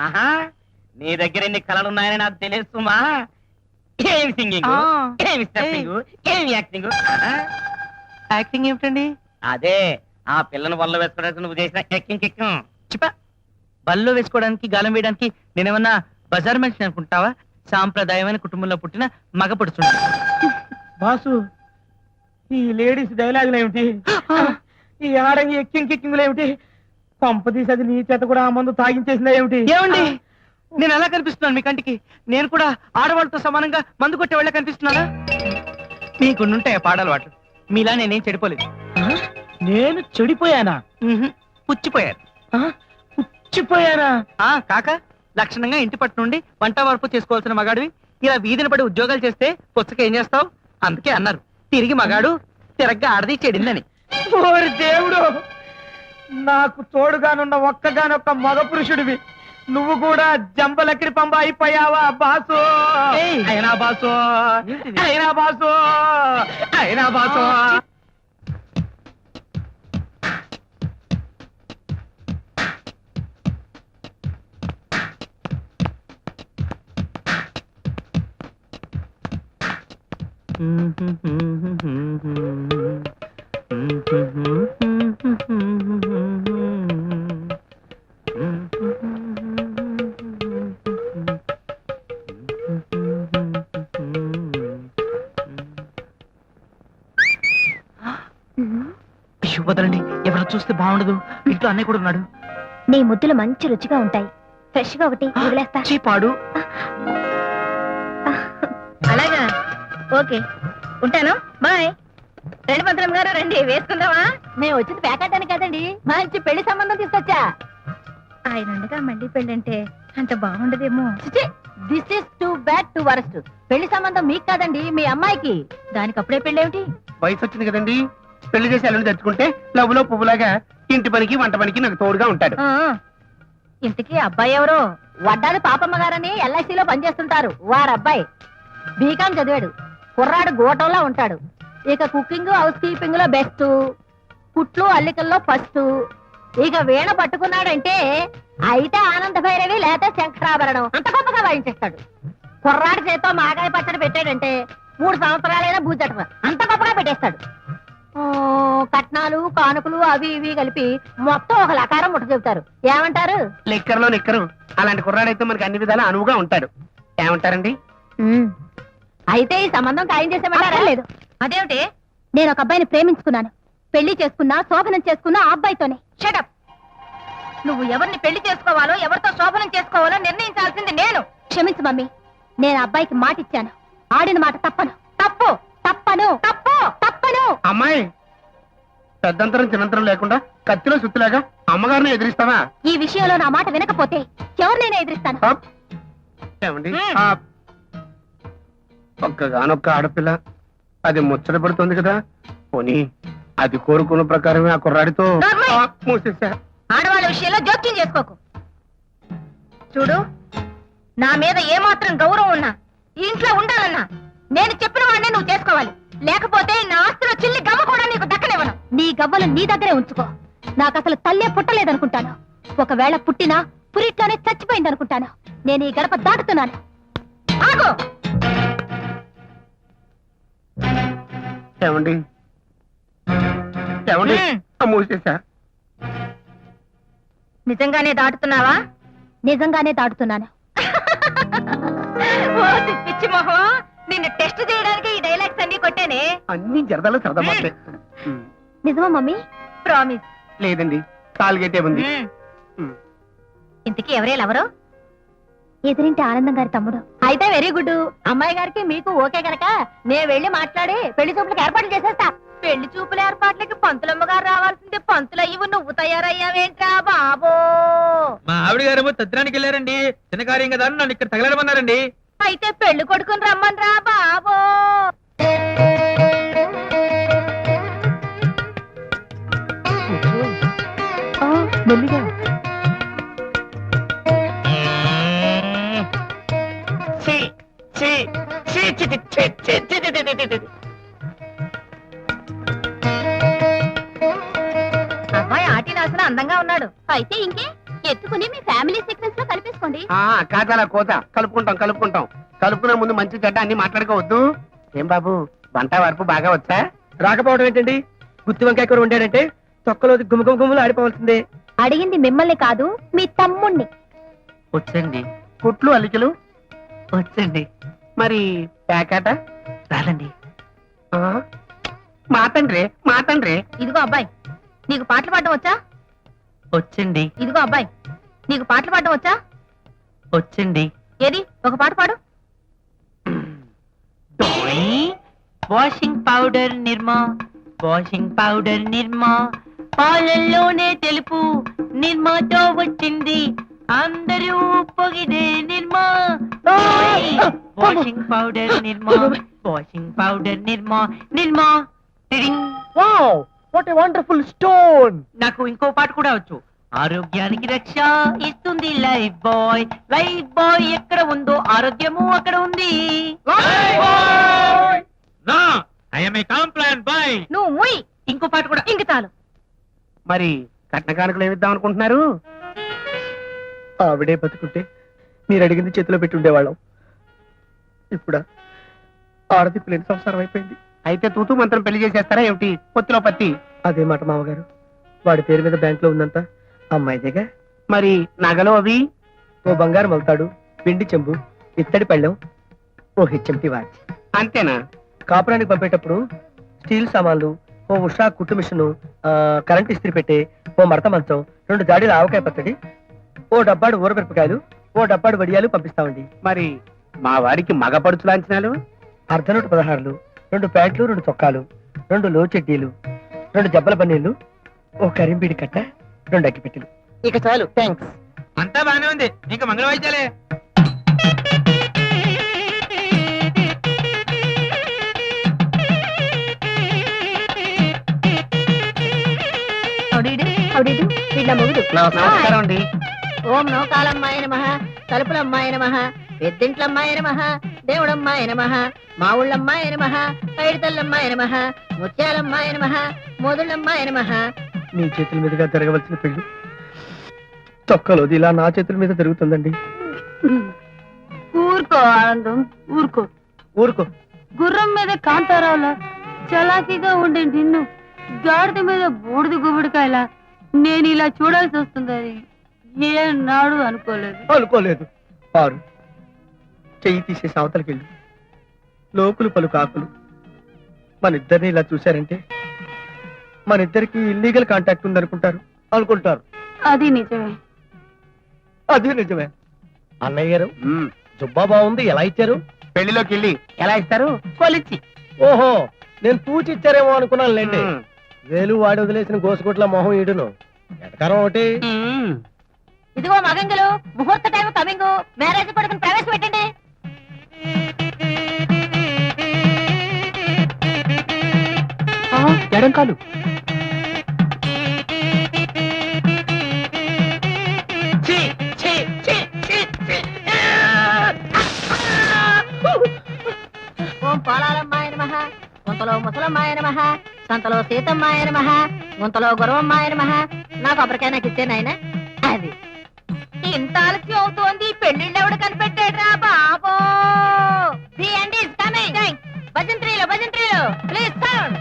ఆహా, నీ దగ్గర ఎన్ని కళలున్నాయని నాకు తెలుస్తుమా. ఏమి సింగింగ్, ఏమి స్టెప్పింగ్, ఏమి యాక్టింగ్. యాక్టింగ్ ఏమిటండి? అదే ఆ పిల్లను వల్ల వేసుకోవడానికి నువ్వు చేసిన ఎక్కింగ్ కిక్కం. చిపా, బల్లో వేసుకోవడానికి గాలం వేయడానికి నేనేమన్నా బజార్ మనిషిని అనుకుంటావా? సాంప్రదాయమైన కుటుంబంలో పుట్టిన మగ పుడుచుంది. బాసు, ఈ లేడీస్ డైలాగులు ఏమిటి? ఈ ఆడంగి ఎక్కింగ్ కిక్కింగ్లు ఏమిటి? పంప తీసి అది నీ చేత కూడా ఆ మందు తాగించేసిందా ఏమిటి? ఏమండి, నేను ఎలా కనిపిస్తున్నాను మీ కంటికి? నేను కూడా ఆడవాళ్ళతో సమానంగా మందు కొట్టే వాళ్ళ కనిపిస్తున్నానా? మీకుండుంటాయి పాడలవాట్లు. మీలా నేనేం చెడిపోలేదు. నేను చెడిపోయానా? పుచ్చిపోయారు. పుచ్చిపోయానా? కాక లక్షణంగా ఇంటి పట్టు నుండి వంట వరపు చేసుకోవాల్సిన మగాడివి ఇలా వీధిని పడి ఉద్యోగాలు చేస్తే పుచ్చక ఏం చేస్తావు? అందుకే అన్నారు తిరిగి మగాడు తిరగ్గా ఆడది చెడిందని. ఓరి దేవుడు, నాకు తోడుగానున్న ఒక్కగానొక్క మగ పురుషుడివి నువ్వు కూడా జంబలకిడి పంబ అయిపోయావా బాసు? అయినా బాసు, అయినా బాసు, అయినా బాసు. వదలండి, ఎవరు చూస్తే బాగుండదు. ఇంట్లో అన్నయ్య కూడా ఉన్నాడు. నీ ముద్దులు మంచి రుచిగా ఉంటాయి. ఫ్రెష్ గా ఒకటి వదిలేస్తా. చీపాడు. అలాగా, ఓకే, ఉంటాను, బాయ్. రండి మంత్రం గారు, రండి, వేసుకుందామా? మేము వచ్చింది పేకాటానికి కదండి, మంచి పెళ్లి సంబంధం తీసుకొచ్చా. ఆయన ఉండగా మళ్ళీ పెళ్లి అంటే అంత బాగుండదేమో. This is too bad to worst. పెళ్లి సంబంధం మీకు కాదండి, మీ అమ్మాయికి. దానికి అప్పుడే పెళ్లి ఏమిటి? వయసు వచ్చింది కదండి, పెళ్లి చేసి అల్లుని తెచ్చుకుంటే లవ్లో పువ్వులాగా ఇంటి పనికి వంట పనికి నాకు తోడుగా ఉంటాడు. ఇంటికి అబ్బాయి ఎవరో? వడ్డాలు పాపమ్మ గారని ఎల్ఐసిలో పనిచేస్తుంటారు. వారబ్బాయి బీకాం చదివాడు. కుర్రాడు గోటంలో ఉంటాడు. ఇక కుకింగ్ హౌస్ కీపింగ్ లో బెస్ట్, కుట్లు అల్లికల్లో ఫస్ట్. ఇక వీణ పట్టుకున్నాడంటే అయితే ఆనంద భైరవి లేక శంకరాభరణం అంత గొప్పగా వాయించేస్తాడు. కుర్రాడి చేతో మాగాయ పచ్చడి పెట్టాడంటే 3 సంవత్సరాలైనా బూజట అంత గొప్పగా పెట్టేస్తాడు. కట్నాలు కానుకలు అవి ఇవి కలిపి మొత్తం ఒక లకారం ముట్ట చెబుతారు. ఏమంటారు? లెక్కర్లో నిక్కరు. అలాంటి కుర్రాడైతే మనకి అన్ని విధాలా అనువుగా ఉంటాడు. ఏమంటారండి? అయితే ఈ సంబంధం ఖాయం చేసేమంటారా? లేదు. అదేమిటి? నేను ఒక అబ్బాయిని ప్రేమించుకున్నాను. పెళ్లి చేసుకున్నా, శోభనం చేసుకున్నా ఆ అబ్బాయితోనే. షటప్. నువ్వు ఎవరిని పెళ్లి చేసుకోవాలో, ఎవరితో శోభనం చేసుకోవాలో నిర్ణయించాల్సింది నేను. క్షమించు మమ్మీ, నేను అబ్బాయికి మాట ఇచ్చాను. ఆడిన మాట తప్పను. తప్పు, తప్పను, తప్పు, తప్పను. అమ్మాయి, పెద్దంతరం చిన్నంతరం లేకుండా కత్తిలో సుత్తిలాగా అమ్మగారిని ఎదిరిస్తావా? ఈ విషయంలో నా మాట వినకపోతే ఎవరినైనా ఎదిరిస్తాను. ఏమండి, ఒక్కగానొక్క ఆడపిల్ల, అది ముచ్చట పడుతుంది కదా, పోనీ అది కోరుకున్న ప్రకారమే ఆ కుర్రాడితో. మూసేసా. ఆడవాళ్ళ విషయంలో జోక్యం చేసుకోకు. చూడు, నా మీద ఏమాత్రం గౌరవం ఉన్నా, ఈ ఇంట్లో ఉండాలన్నా నేను చెప్పిన వాడినే నువ్వు చేసుకోవాలి. లేకపోతే నా ఆస్తిలో చిల్లి గవ్వ కూడా నీకు దక్కనివ్వను. నీ గవ్వలు నీ దగ్గరే ఉంచుకో. నాకు అసలు తల్లే పుట్టలేదనుకుంటాను. ఒకవేళ పుట్టినా పురిట్లోనే చచ్చిపోయిందనుకుంటాను. నేను ఈ గడప దాటుతున్నాను. ఆగు. ఏమండి, ఏమండి, మూసేసా. నిజంగానే దాటుతున్నావా? నిజంగానే దాటుతున్నాను. పిచ్చి మొహం, నిన్ను టెస్ట్ చేయడానికి ఈ డైలాగ్స్ అన్ని కొట్టానే. అన్ని జరదాలు సరదా మాటలే. నిజమా మమ్మీ? ప్రామిస్. లేదండి, కాలుగేటే ఉంది. ఇంతకీ ఎవరు? ఎదురింటి ఆనందం గారి తమ్ముడు. అయితే వెరీ గుడ్. అమ్మాయి గారికి మీకు ఓకే గనక నేను వెళ్ళి మాట్లాడి పెళ్లి చూపులకు ఏర్పాట్లు చేసేస్తా. పెళ్లి చూపుల ఏర్పాట్లకి పంతులమ్మ గారు రావాల్సిందే. పంతులు అయ్యి నువ్వు తయారయ్యావేంట్రా బాబో? మా ఆవిడ గారు తద్రానికి వెళ్ళారండి. చిన్న కార్యం కదా నన్ను ఇక్కడ తగలడమన్నారండి. అయితే పెళ్లి కొడుకుని రమ్మన్రా బాబో. మెల్లిగా. అందంగా ఉన్నాడు. అయితే ఇంకే ఎత్తుకుని మీ ఫ్యామిలీ సీక్వెన్స్ లో కలిపేసుకోండి. కాదాల కోత కలుపుకుంటాం కలుపుకునే ముందు మంచి చెడ్డ అన్ని మాట్లాడుకోవద్దు. ఏం బాబు వంట వరపు బాగా వచ్చా? రాకపోవడం ఏంటండి? గుత్తి వంకాయ కూర ఉండాడంటే తొక్కలో గుమ్మగుమ్మలు ఆడిపోవాల్సిందే. అడిగింది మిమ్మల్ని కాదు, మీ తమ్ముణ్ణి. వచ్చండి. కుట్లు అలికలు వచ్చండి. మరి ప్యాకెట రాదండి. మాతండ్రి ఇదిగో అబ్బాయి, నీకు పాటలు పాడడం వచ్చా? వచ్చండి. ఇదిగో అబ్బాయి, నీకు పాటలు పాడడం వచ్చా? వచ్చండి. ఏది ఒక పాట పాడు. వాషింగ్ పౌడర్ నిర్మా పాలల్లోనే తెలుపు నిర్మాతో వచ్చింది, అందరూ పొగిడే నిర్మా. వాషింగ్ పౌడర్ నిర్మా టిడింగ్. Wow, what a wonderful stone. నాకు ఇంకో పాట కూడా వచ్చు. ఆరోగ్యానికి రక్ష ఇస్తుంది లైఫ్ బాయ్ ఎక్కడ ఉందో ఆరోగ్యము అక్కడ ఉంది. నువ్వు ముయ్. ఇంకో పాట కూడా. ఇంక చాలు. మరి కట్న కానుకలు ఏమిద్దాం అనుకుంటున్నారు? ఆవిడే బతుకుంటే మీరు అడిగింది చేతిలో పెట్టి ఉండేవాళ్ళం. ఇప్పుడు ఆడది పిల్లని సంసారం అయిపోయింది. అయితే తూతూ మంత్రం పెళ్లి చేసేస్తారా ఏమిటి? పొత్తిలో పత్తి. అదే మాట మామగారు. వాడి పేరు మీద బ్యాంక్ లో ఉందంతా అమ్మాయిదేగా. మరి నగలు అవి? ఓ బంగారు మల్తాడు, పిండి చెంబు, ఇత్తడి పళ్ళెం, ఓ హెచ్ఎంటి వాచ్. అంతేనా? కాపురానికి పంపేటప్పుడు స్టీల్ సామాన్లు, ఓ ఉషా కుట్టు మిషను, కరెంట్ ఇస్త్రీ పెట్టే, ఓ మడత మంచం, 2 జాడీల ఆవకాయ పచ్చడి, ఓ డబ్బాడు ఊరమిరపకాయలు, ఓ డబ్బాడు వడియాలు పంపిస్తామండి. మరి మా వారికి మగపడుచు లాంఛనాలు? అర్ధనూట 16, 2 ప్యాంట్లు, 2 చొక్కాలు, 2 లో చెడ్డీలు, 2 జబ్బల పన్నీళ్లు, ఓ కరింబీడి కట్ట, 2 అగ్గిపెట్టెలు. ఇక చాలు, థ్యాంక్స్. అంతా బానే ఉంది, ఇంకా మంగళ వాయిద్యాలే. నమస్కారం అండి. ఓం నౌకాలమ్మాయ నమః, తలుపులమ్మాయ నమః, పెద్దింట్లమ్మాయ నమః, దేవుడమ్మాయ నమః, మా ఊళ్ళమ్మాయ నమః, పైడితల్లమ్మాయ నమః, ముత్యాలమ్మాయ నమః, మోదుళ్ళమ్మాయ నమః. మీ చేతుల మీదుగా జరగవలసిన పెళ్లి తొక్కలోది ఇలా నా చేతుల మీద జరుగుతుందండి. ఊరుకో ఆనందం, ఊరుకో. ఊరుకో. గుర్రం మీద కాంతారావులా చలాకీగా ఉండే నిన్ను గాడిద మీద బూడిద గుబడికాయలా నేను ఇలా చూడాల్సి వస్తుందని ఏనాడు అనుకోలేదు. పారు, చెయ్యి తీసేసి అవతలకెళ్ళు. లోకులు పలు కాకులు మన ఇద్దరిని ఇలా చూశారంటే మన ఇద్దరికి ఇల్లీగల్ కాంటాక్ట్ అనుకుంటారు. అది నిజమే. అన్నయ్య గారు, జుబ్బా బాగుంది, ఎలా ఇచ్చారు? పెళ్లిలోకి వెళ్ళి ఎలా ఇస్తారు? కొలిచి. ఓహో, నేను పూచి ఇచ్చారేమో అనుకున్నాను లేండి. వేలు వాడి వదిలేసిన గోసుగుట్ల మొహం ఈడును. ఎటకారం ఒకటి. ఇదిగో మగంగులు, ముహూర్త టైం కమింగ్, మ్యారేజ్ కొడుకుని ప్రవేశపెట్టండి. ఎడం కాలు. ఓం పోలాలమ్మాయ నమః, గుంతలో ముసలమ్మాయ నమః, సంతలో సీతమ్మాయ నమః, గుంతలో గురవమ్మాయ నమః. నాకు అప్పటికే నాకు ఇచ్చే నాయన. అది ఇంత ఆలస్యం అవుతోంది, పెళ్లిళ్ళు ఎవడు కనిపెట్టాడ్రా బాబో. The end is coming. భజంత్రీలో ప్లీజ్ సౌండ్.